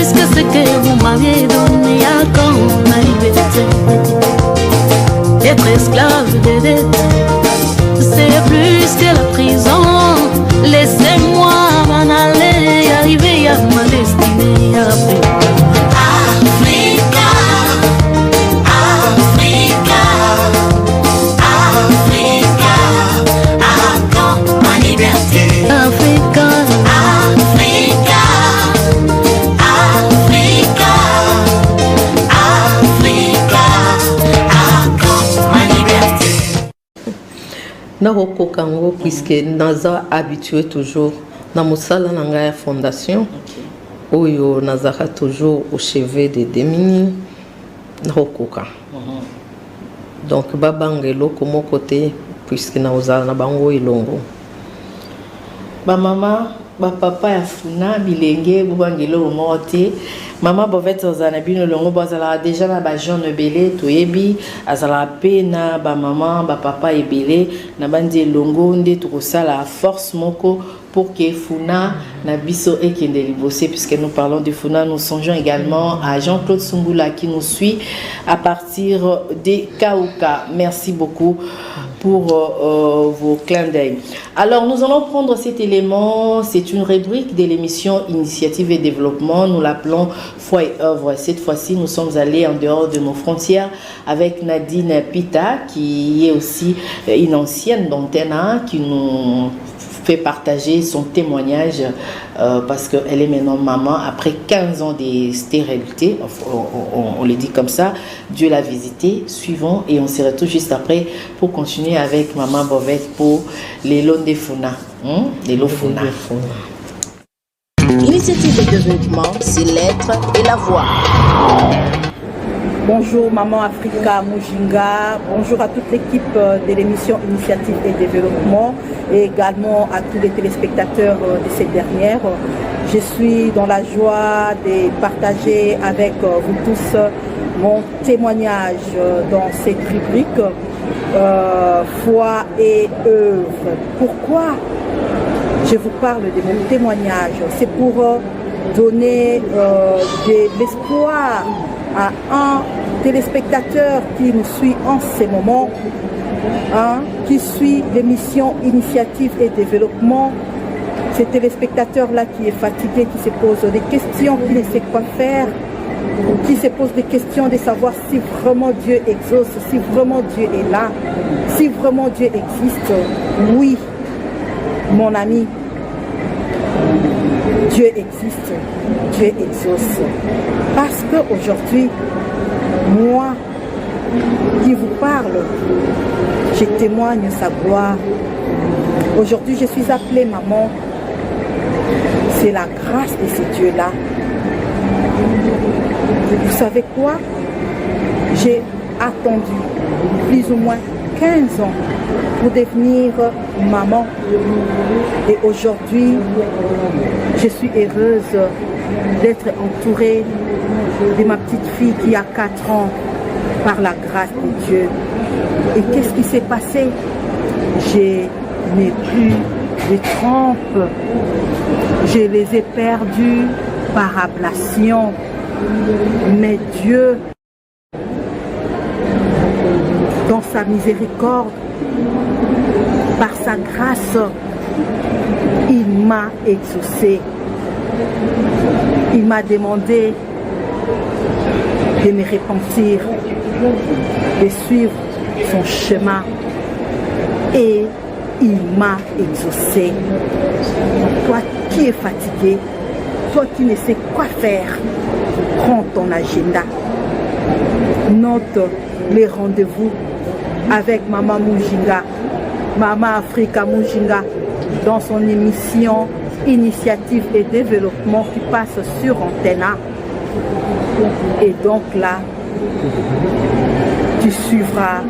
plus que ce que vous m'aviez donné à quand ma liberté. Être esclave des dettes, c'est plus que la prison. Laissez-moi m'en aller, arriver à ma destinée après. Naroko Kango, puisque Naza habitué toujours dans mon salon de fondation, où Nazara toujours au chevet des démunis, Naroko Kango. Donc, Babangelo, comme côté, puisque Naza Nabango et Longo. Ba maman, ba papa ya funa bilenge bubangelo moté. Maman bovete ozana bino longo bazala déjà na ba jeune belé toyebi azala pena ba maman ba papa ebelé na bandi longo nde tukosala force moko pour que Funa na biso ekende libosé, puisque nous parlons de Funa, nous songeons également à Jean-Claude Sungula qui nous suit à partir des Kauka. Merci beaucoup pour vos clins d'œil. Alors nous allons prendre cet élément, c'est une rubrique de l'émission Initiative et Développement, nous l'appelons Foi et œuvre. Cette fois-ci nous sommes allés en dehors de nos frontières avec Nadine Pita qui est aussi une ancienne d'Antenne qui nous fait partager son témoignage parce qu'elle est maintenant maman après 15 ans de stérilité, on le dit comme ça. Dieu l'a visité, suivons et on se retrouve juste après pour continuer avec maman Bovette pour les lots de Funa. Les lots Funa. Initiative de développement, c'est l'être et la voix. Bonjour Maman Africa Mujinga, bonjour à toute l'équipe de l'émission Initiative et Développement et également à tous les téléspectateurs de cette dernière. Je suis dans la joie de partager avec vous tous mon témoignage dans cette rubrique Foi et œuvre. Pourquoi je vous parle de mon témoignage? C'est pour donner de l'espoir à un téléspectateur qui nous suit en ce moment, qui suit l'émission Initiative et Développement. Ce téléspectateur-là qui est fatigué, qui se pose des questions, qui ne sait quoi faire, qui se pose des questions de savoir si vraiment Dieu exauce, si vraiment Dieu est là, si vraiment Dieu existe. Oui, mon ami, Dieu existe, Dieu exauce. Parce qu'aujourd'hui, moi qui vous parle, je témoigne sa gloire. Aujourd'hui, je suis appelée maman. C'est la grâce de ce Dieu-là. Vous savez quoi? J'ai attendu plus ou moins 15 ans pour devenir maman. Et aujourd'hui, je suis heureuse d'être entourée de ma petite fille qui a 4 ans par la grâce de Dieu. Et qu'est-ce qui s'est passé? Je n'ai plus de trempes. Je les ai perdus par ablation. Mais Dieu, dans sa miséricorde, par sa grâce, il m'a exaucé. Il m'a demandé de me repentir, de suivre son chemin. Et il m'a exaucé. Toi qui es fatigué, toi qui ne sais quoi faire, prends ton agenda. Note les rendez-vous avec Maman Mujinga, Maman Africa Mujinga, dans son émission Initiative et Développement qui passe sur Antenne. Et donc là, tu suivras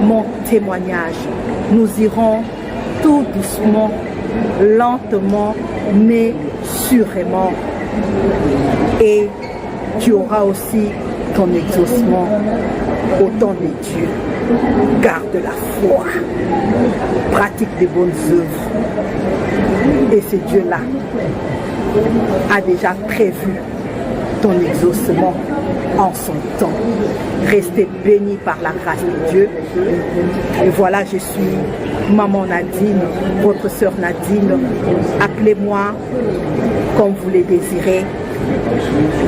mon témoignage. Nous irons tout doucement, lentement, mais sûrement. Et tu auras aussi ton exaucement au temps de Dieu. Garde la foi, pratique des bonnes œuvres. Et ce Dieu-là a déjà prévu ton exaucement en son temps. Restez bénis par la grâce de Dieu. Et voilà, je suis Maman Nadine, votre sœur Nadine. Appelez-moi comme vous le désirez.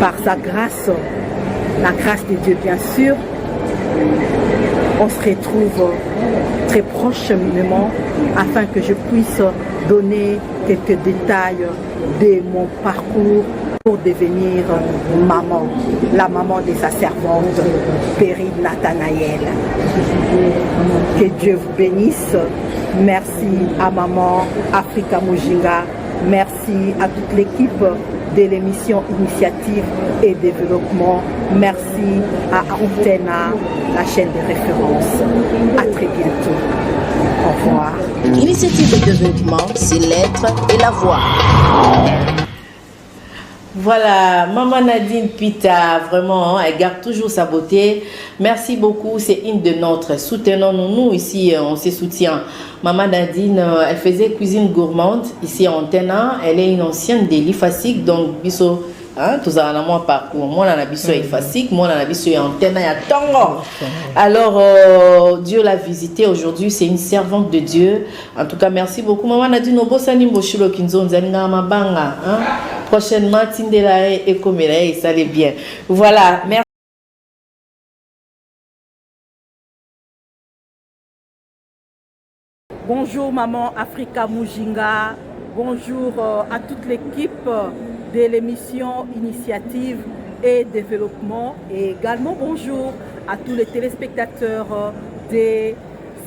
Par sa grâce, la grâce de Dieu bien sûr, on se retrouve très prochainement afin que je puisse donner quelques détails de mon parcours pour devenir maman, la maman de sa servante, Péry Nathanaël. Que Dieu vous bénisse. Merci à Maman Africa Mujinga. Merci à toute l'équipe de l'émission Initiative et Développement. Merci à Antena, la chaîne de référence. À très bientôt. Au revoir. Initiative et Développement, c'est l'être et la voix. Voilà, Maman Nadine Pita, vraiment, elle garde toujours sa beauté. Merci beaucoup, c'est une de notre soutenons-nous. Nous, ici, on se soutient. Maman Nadine, elle faisait cuisine gourmande ici à Antena. Elle est une ancienne de l'IFASIC, donc, biso, hein, tout ça, on a parcours. Moi, on a biso IFASIC, moi, on a biso Antena, il y a tango. Alors, Dieu l'a visitée aujourd'hui, c'est une servante de Dieu. En tout cas, merci beaucoup. Maman Nadine, au Bossani Mboshilo Kinzo, Nzanina Mabanga, hein. Prochainement, Tindela et Komela, ça allait bien. Voilà, merci. Bonjour Maman Africa Mujinga, bonjour à toute l'équipe de l'émission Initiative et Développement et également bonjour à tous les téléspectateurs de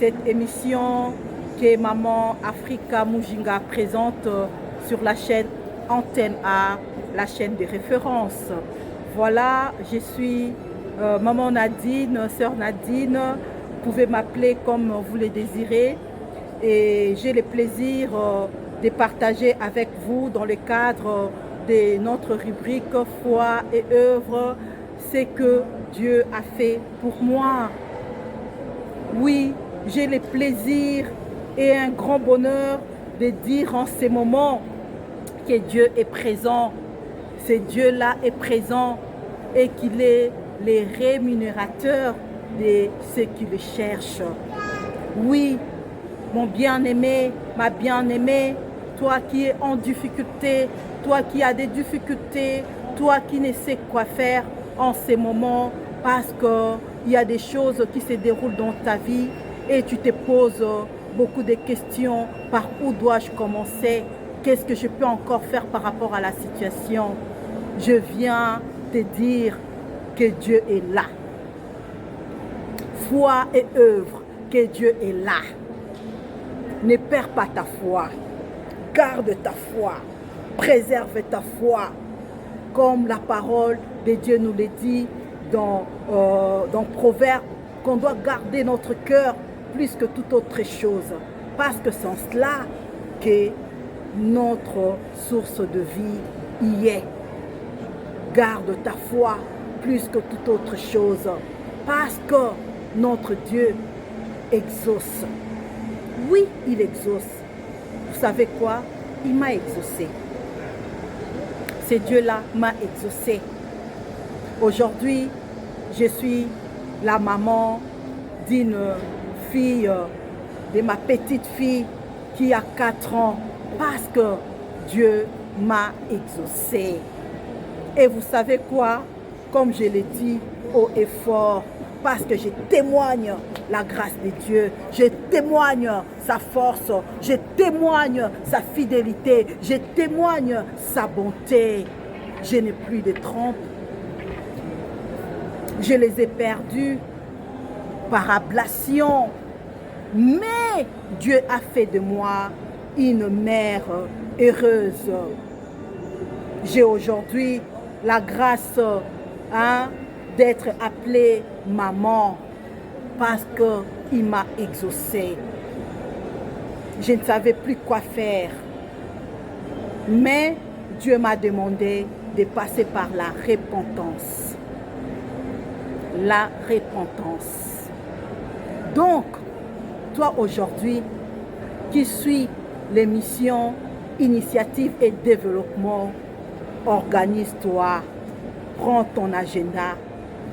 cette émission que Maman Africa Mujinga présente sur la chaîne Antenne A, la chaîne de référence. Voilà, je suis Maman Nadine, Sœur Nadine, vous pouvez m'appeler comme vous le désirez. Et j'ai le plaisir de partager avec vous dans le cadre de notre rubrique Foi et œuvre ce que Dieu a fait pour moi. Oui, j'ai le plaisir et un grand bonheur de dire en ces moments que Dieu est présent. Ce Dieu-là est présent et qu'il est le rémunérateur de ceux qui le cherchent. Oui, mon bien-aimé, ma bien-aimée, toi qui es en difficulté, toi qui as des difficultés, toi qui ne sais quoi faire en ces moments parce qu'il y a des choses qui se déroulent dans ta vie et tu te poses beaucoup de questions. Par où dois-je commencer? Qu'est-ce que je peux encore faire par rapport à la situation? Je viens te dire que Dieu est là. Foi et œuvre, que Dieu est là. Ne perds pas ta foi, garde ta foi, préserve ta foi, comme la parole de Dieu nous le dit dans Proverbe, qu'on doit garder notre cœur plus que toute autre chose, parce que c'est en cela que notre source de vie y est. Garde ta foi plus que toute autre chose, parce que notre Dieu exauce. Oui, il exauce. Vous savez quoi? Il m'a exaucé. Ce Dieu-là m'a exaucé. Aujourd'hui, je suis la maman d'une fille, de ma petite fille qui a 4 ans, parce que Dieu m'a exaucé. Et vous savez quoi? Comme je l'ai dit haut et fort, parce que je témoigne la grâce de Dieu, je témoigne sa force, je témoigne sa fidélité, je témoigne sa bonté. Je n'ai plus de trompe. Je les ai perdus par ablation. Mais Dieu a fait de moi une mère heureuse. J'ai aujourd'hui la grâce d'être appelée maman parce qu'il m'a exaucé. Je ne savais plus quoi faire. Mais Dieu m'a demandé de passer par la repentance. La repentance. Donc, toi aujourd'hui, qui suis l'émission Initiative et Développement, organise-toi. prends ton agenda,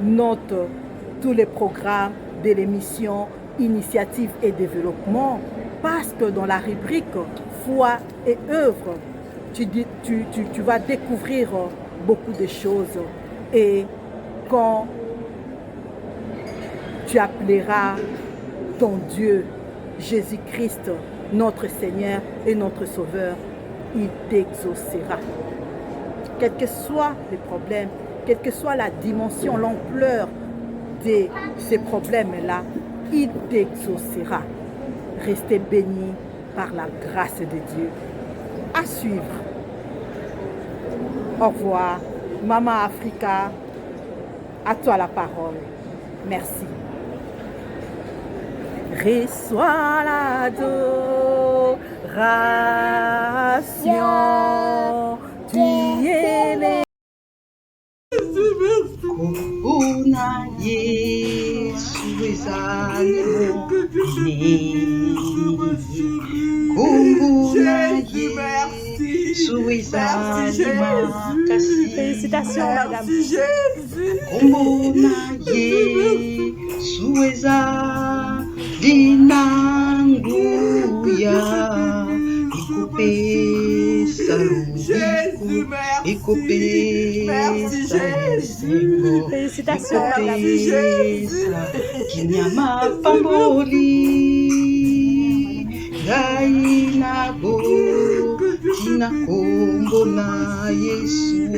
note tous les programmes de l'émission Initiative et Développement, parce que dans la rubrique Foi et œuvre, tu vas découvrir beaucoup de choses. Et quand tu appelleras ton Dieu, Jésus-Christ, notre Seigneur et notre Sauveur, il t'exaucera. Quels que soient les problèmes, quelle que soit la dimension, l'ampleur de ces problèmes-là, il t'exaucera. Restez bénis par la grâce de Dieu. À suivre. Au revoir. Maman Africa, à toi la parole. Merci. Reçois l'adoration. Tu es né. Kuna Yesu ezalimo Kuna Yesu ezalima kasi. Félicitations, madame. Kuna Yesu ezalinanguya ikupesa ikupesa Félicitations, ikupesa kinyama pamboli ngai nabo tina kombo na Yesu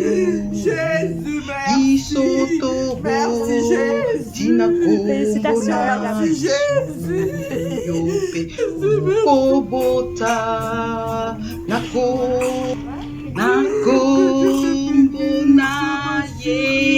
isotobo tina kombo na Yesu yope kobota nako na kombo na Yesu